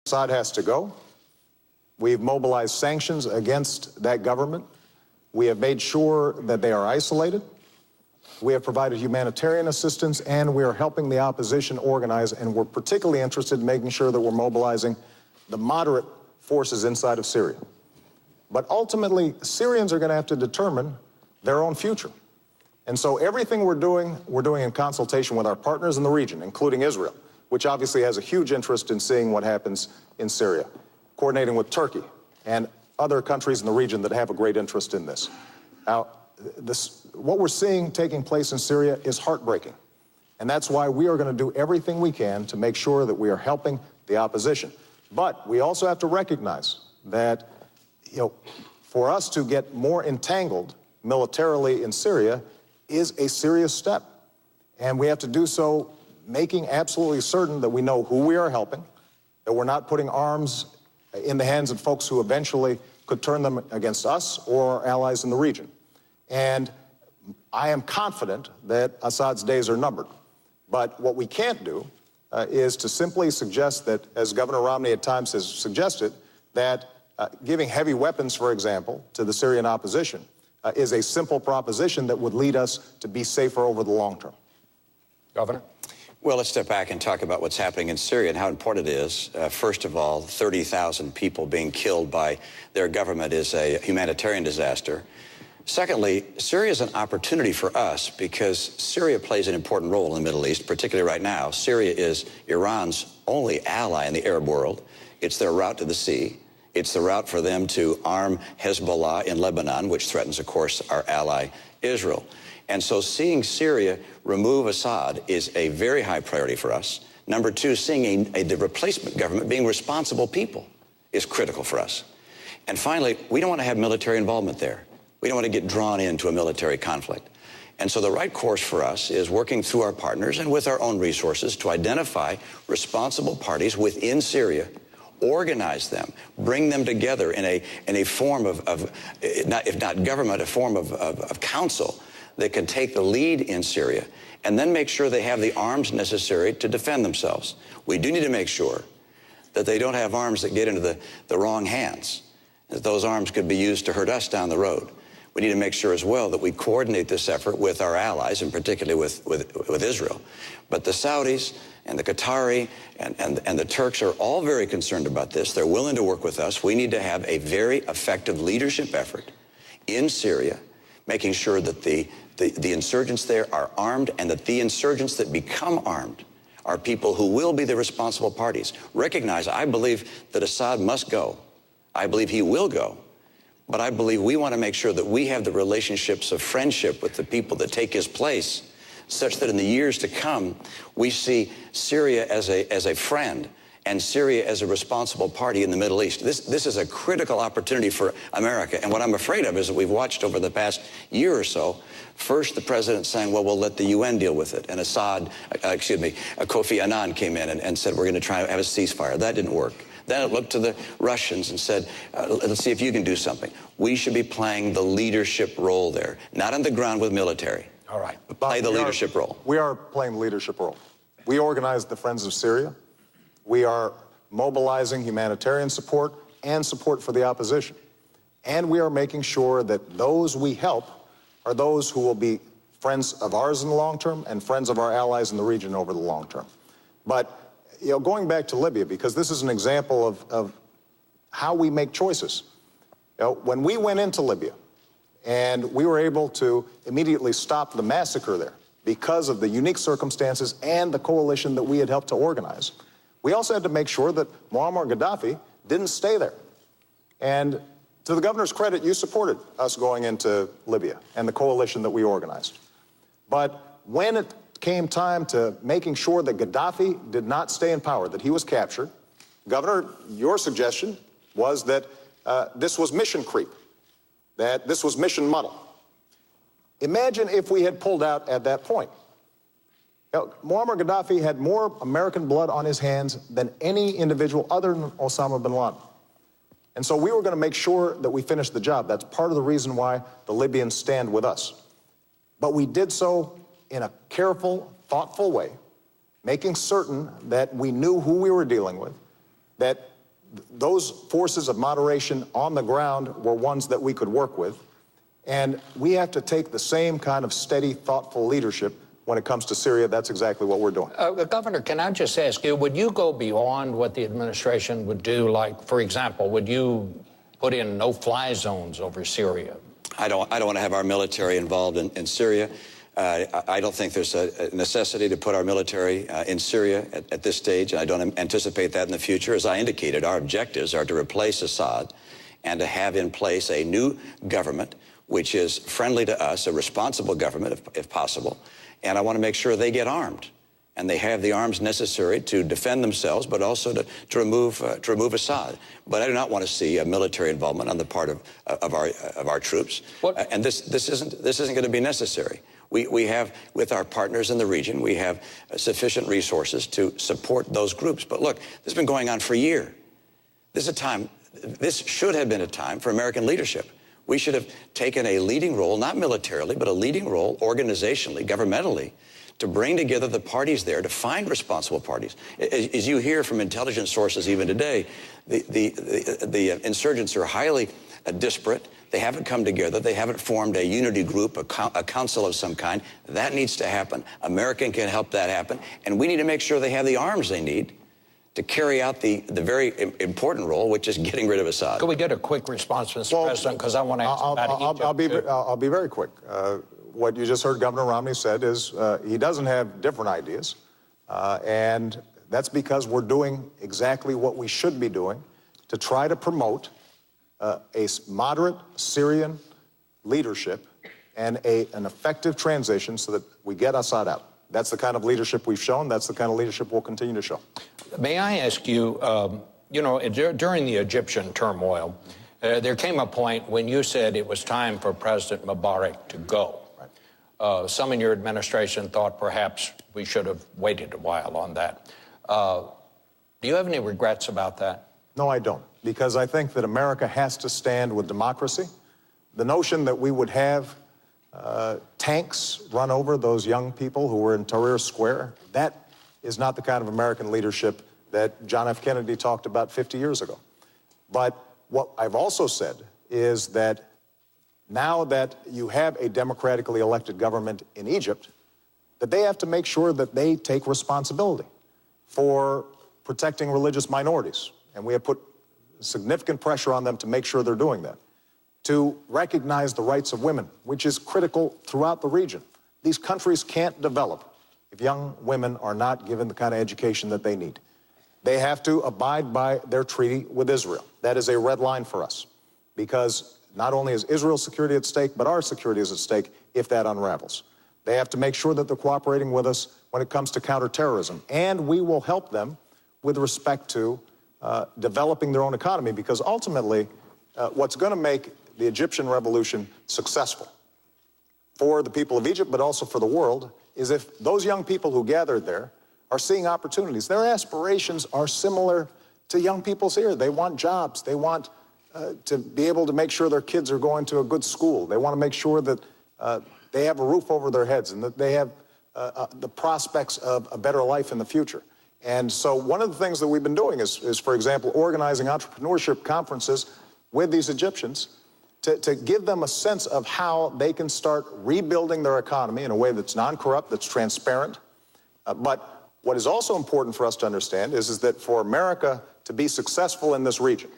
Assad has to go. We've mobilized sanctions against that government. We have made sure that they are isolated. We have provided humanitarian assistance, and we are helping the opposition organize, and we're particularly interested in making sure that we're mobilizing the moderate forces inside of Syria. But ultimately, Syrians are going to have to determine their own future. And so everything we're doing in consultation with our partners in the region, including Israel, which obviously has a huge interest in seeing what happens in Syria, coordinating with Turkey and other countries in the region that have a great interest in this. Now, what we're seeing taking place in Syria is heartbreaking. And that's why we are going to do everything we can to make sure that we are helping the opposition. But we also have to recognize that, for us to get more entangled militarily in Syria is a serious step. And we have to do so making absolutely certain that we know who we are helping, that we're not putting arms in the hands of folks who eventually could turn them against us or our allies in the region. And I am confident that Assad's days are numbered. But what we can't do is to simply suggest that, as Governor Romney at times has suggested, that giving heavy weapons, for example, to the Syrian opposition is a simple proposition that would lead us to be safer over the long term. Governor? Well, let's step back and talk about what's happening in Syria and how important it is. First of all, 30,000 people being killed by their government is a humanitarian disaster. Secondly, Syria is an opportunity for us because Syria plays an important role in the Middle East, particularly right now. Syria is Iran's only ally in the Arab world. It's their route to the sea. It's the route for them to arm Hezbollah in Lebanon, which threatens, of course, our ally Israel. And so seeing Syria remove Assad is a very high priority for us. Number two, seeing the replacement government being responsible people is critical for us. And finally, we don't want to have military involvement there. We don't want to get drawn into a military conflict. And so the right course for us is working through our partners and with our own resources to identify responsible parties within Syria, organize them, bring them together in a form of if not government, a form of council that can take the lead in Syria, and then make sure they have the arms necessary to defend themselves. We do need to make sure that they don't have arms that get into the wrong hands, that those arms could be used to hurt us down the road. We need to make sure as well that we coordinate this effort with our allies, and particularly with Israel. But the Saudis and the Qatari and the Turks are all very concerned about this. They're willing to work with us. We need to have a very effective leadership effort in Syria, making sure that the insurgents there are armed, and that the insurgents that become armed are people who will be the responsible parties. Recognize, I believe that Assad must go. I believe he will go. But I believe we want to make sure that we have the relationships of friendship with the people that take his place, such that in the years to come, we see Syria as a friend and Syria as a responsible party in the Middle East. This is a critical opportunity for America. And what I'm afraid of is that we've watched over the past year or so, first the president saying, well, we'll let the UN deal with it. And Kofi Annan came in and said, we're going to try to have a ceasefire. That didn't work. Then it looked to the Russians and said, let's see if you can do something. We should be playing the leadership role there, not on the ground with military. All right. But play the leadership role. We are playing the leadership role. We organized the Friends of Syria. We are mobilizing humanitarian support and support for the opposition. And we are making sure that those we help are those who will be friends of ours in the long term and friends of our allies in the region over the long term. But going back to Libya, because this is an example of how we make choices. When we went into Libya and we were able to immediately stop the massacre there because of the unique circumstances and the coalition that we had helped to organize, we also had to make sure that Muammar Gaddafi didn't stay there. And to the governor's credit, you supported us going into Libya and the coalition that we organized. But when it came time to making sure that Gaddafi did not stay in power, that he was captured, Governor, your suggestion was that this was mission creep, that this was mission muddle. Imagine if we had pulled out at that point. Muammar Gaddafi had more American blood on his hands than any individual other than Osama bin Laden. And so we were going to make sure that we finished the job. That's part of the reason why the Libyans stand with us. But we did so in a careful, thoughtful way, making certain that we knew who we were dealing with, that those forces of moderation on the ground were ones that we could work with. And we have to take the same kind of steady, thoughtful leadership when it comes to Syria. That's exactly what we're doing. Governor, can I just ask you, would you go beyond what the administration would do? Like, for example, would you put in no-fly zones over Syria? I don't want to have our military involved in Syria. I don't think there's a necessity to put our military in Syria at this stage, and I don't anticipate that in the future. As I indicated, our objectives are to replace Assad and to have in place a new government which is friendly to us, a responsible government, if possible. And I want to make sure they get armed and they have the arms necessary to defend themselves, but also to remove Assad. But I do not want to see a military involvement on the part of our troops. And this isn't going to be necessary. We have, with our partners in the region, we have sufficient resources to support those groups. But look, this has been going on for a year. This should have been a time for American leadership. We should have taken a leading role, not militarily, but a leading role organizationally, governmentally, to bring together the parties there, to find responsible parties. As you hear from intelligence sources even today, the insurgents are highly disparate. They haven't come together. They haven't formed a unity group, a council of some kind. That needs to happen. America can help that happen. And we need to make sure they have the arms they need to carry out the very important role, which is getting rid of Assad. Could we get a quick response, Mr. President? Because I want to ask about Egypt. I'll be very quick. What you just heard Governor Romney said is he doesn't have different ideas. And that's because we're doing exactly what we should be doing to try to promote a moderate Syrian leadership and an effective transition so that we get Assad out. That's the kind of leadership we've shown. That's the kind of leadership we'll continue to show. May I ask you, you know, during the Egyptian turmoil, there came a point when you said it was time for President Mubarak to go. Right. Some in your administration thought perhaps we should have waited a while on that. Do you have any regrets about that? No, I don't, because I think that America has to stand with democracy. The notion that we would have tanks run over those young people who were in Tahrir Square, that is not the kind of American leadership that John F. Kennedy talked about 50 years ago. But what I've also said is that now that you have a democratically elected government in Egypt, that they have to make sure that they take responsibility for protecting religious minorities. And we have put significant pressure on them to make sure they're doing that. To recognize the rights of women, which is critical throughout the region. These countries can't develop if young women are not given the kind of education that they need. They have to abide by their treaty with Israel. That is a red line for us, because not only is Israel's security at stake, but our security is at stake if that unravels. They have to make sure that they're cooperating with us when it comes to counterterrorism, and we will help them with respect to developing their own economy, because ultimately what's going to make the Egyptian revolution successful for the people of Egypt, but also for the world, is if those young people who gathered there are seeing opportunities. Their aspirations are similar to young people's here. They want jobs. They want to be able to make sure their kids are going to a good school. They want to make sure that they have a roof over their heads and that they have the prospects of a better life in the future. And so one of the things that we've been doing is, for example, organizing entrepreneurship conferences with these Egyptians to give them a sense of how they can start rebuilding their economy in a way that's non-corrupt, that's transparent. But what is also important for us to understand is that for America to be successful in this region,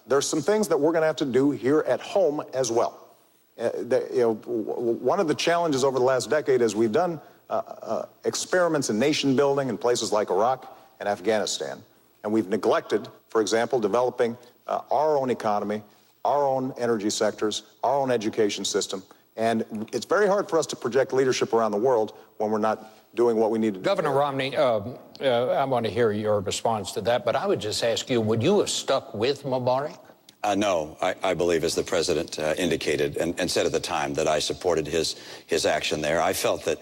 there's some things that we're going to have to do here at home as well. One of the challenges over the last decade is we've done experiments in nation building in places like Iraq and Afghanistan, and we've neglected, for example, developing our own economy, our own energy sectors, our own education system. And it's very hard for us to project leadership around the world when we're not doing what we need to do. Governor Romney, I want to hear your response to that, but I would just ask you, would you have stuck with Mubarak? No, I believe, as the president indicated and said at the time, that I supported his action there. I felt that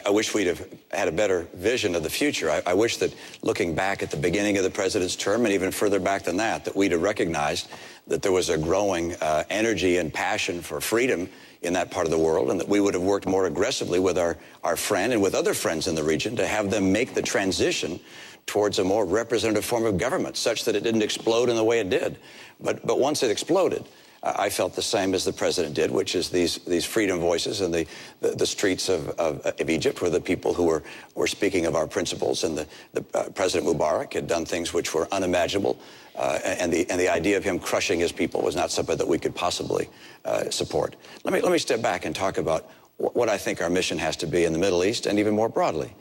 I wish we'd have had a better vision of the future. I wish that looking back at the beginning of the president's term and even further back than that we'd have recognized that there was a growing energy and passion for freedom in that part of the world, and that we would have worked more aggressively with our friend and with other friends in the region to have them make the transition towards a more representative form of government, such that it didn't explode in the way it did. But once it exploded, I felt the same as the president did, which is these freedom voices in the streets of Egypt were the people who were speaking of our principles, and the President Mubarak had done things which were unimaginable, and the idea of him crushing his people was not something that we could possibly support. Let me step back and talk about what I think our mission has to be in the Middle East and even more broadly,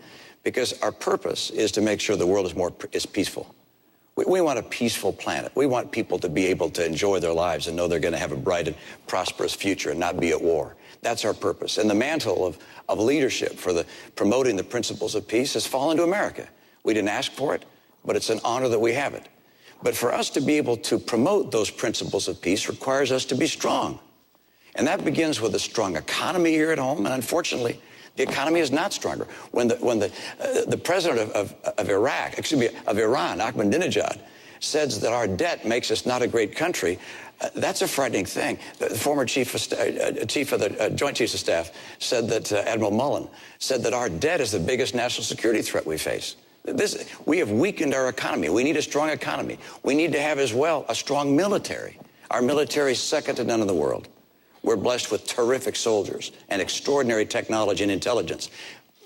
because our purpose is to make sure the world is peaceful. We want a peaceful planet. We want people to be able to enjoy their lives and know they're going to have a bright and prosperous future and not be at war. That's our purpose. And the mantle of leadership for promoting the principles of peace has fallen to America. We didn't ask for it, but it's an honor that we have it. But for us to be able to promote those principles of peace requires us to be strong. And that begins with a strong economy here at home. And unfortunately, the economy is not stronger. When the president of Iran, Ahmadinejad, says that our debt makes us not a great country, that's a frightening thing. The former chief of the Joint Chiefs of Staff said that, Admiral Mullen, said that our debt is the biggest national security threat we face. We have weakened our economy. We need a strong economy. We need to have as well a strong military. Our military is second to none in the world. We're blessed with terrific soldiers and extraordinary technology and intelligence.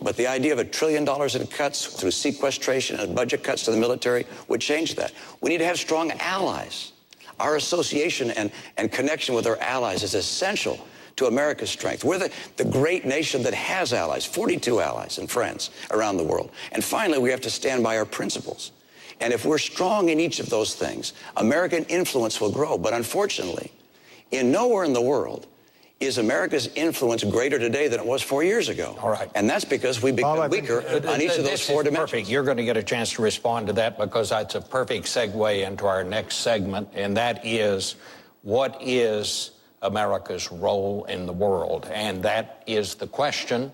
But the idea of $1 trillion in cuts through sequestration and budget cuts to the military would change that. We need to have strong allies. Our association and connection with our allies is essential to America's strength. We're the great nation that has allies, 42 allies and friends around the world. And finally, we have to stand by our principles. And if we're strong in each of those things, American influence will grow. But unfortunately, nowhere in the world is America's influence greater today than it was 4 years ago. All right. And that's because we become weaker on each of those four dimensions. Perfect. You're going to get a chance to respond to that, because that's a perfect segue into our next segment, and that is, what is America's role in the world? And that is the question.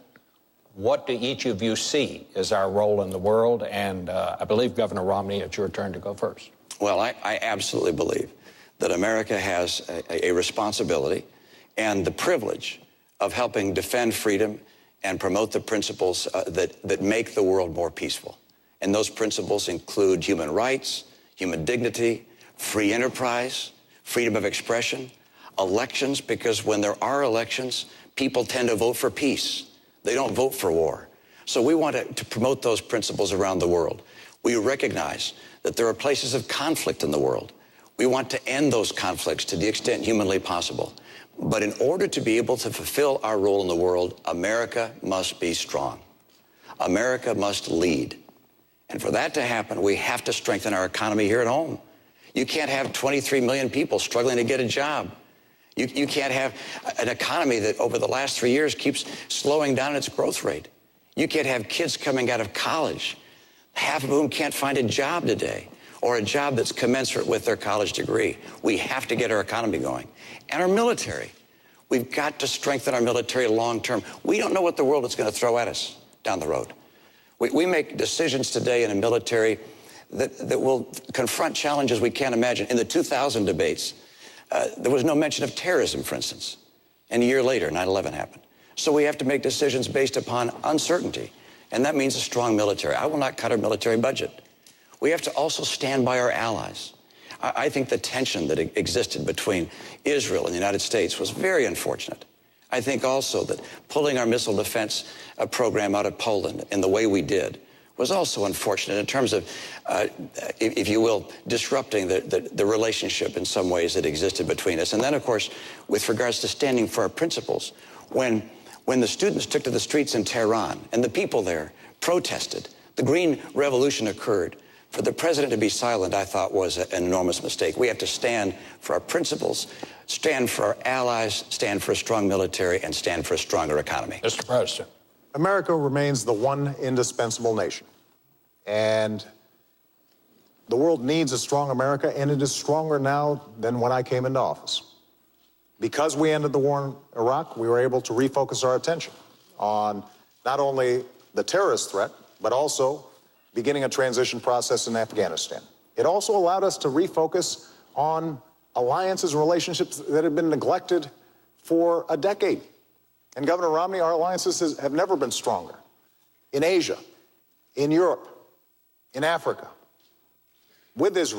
What do each of you see as our role in the world? And I believe, Governor Romney, it's your turn to go first. Well, I absolutely believe that America has a responsibility and the privilege of helping defend freedom and promote the principles that make the world more peaceful. And those principles include human rights, human dignity, free enterprise, freedom of expression, elections, because when there are elections, people tend to vote for peace. They don't vote for war. So we want to promote those principles around the world. We recognize that there are places of conflict in the world. We want to end those conflicts to the extent humanly possible. But in order to be able to fulfill our role in the world, America must be strong. America must lead. And for that to happen, we have to strengthen our economy here at home. You can't have 23 million people struggling to get a job. You can't have an economy that over the last 3 years keeps slowing down its growth rate. You can't have kids coming out of college, half of whom can't find a job today, or a job that's commensurate with their college degree. We have to get our economy going. And our military. We've got to strengthen our military long term. We don't know what the world is going to throw at us down the road. We make decisions today in a military that will confront challenges we can't imagine. In the 2000 debates, there was no mention of terrorism, for instance. And a year later, 9/11 happened. So we have to make decisions based upon uncertainty. And that means a strong military. I will not cut our military budget. We have to also stand by our allies. I think the tension that existed between Israel and the United States was very unfortunate. I think also that pulling our missile defense program out of Poland in the way we did was also unfortunate in terms of, if you will, disrupting the relationship in some ways that existed between us. And then, of course, with regards to standing for our principles, when the students took to the streets in Tehran and the people there protested, the Green Revolution occurred. For the president to be silent, I thought, was an enormous mistake. We have to stand for our principles, stand for our allies, stand for a strong military, and stand for a stronger economy. Mr. President. America remains the one indispensable nation. And the world needs a strong America, and it is stronger now than when I came into office. Because we ended the war in Iraq, we were able to refocus our attention on not only the terrorist threat, but also beginning a transition process in Afghanistan. It also allowed us to refocus on alliances and relationships that had been neglected for a decade. And Governor Romney, our alliances have never been stronger. In Asia, in Europe, in Africa with Israel.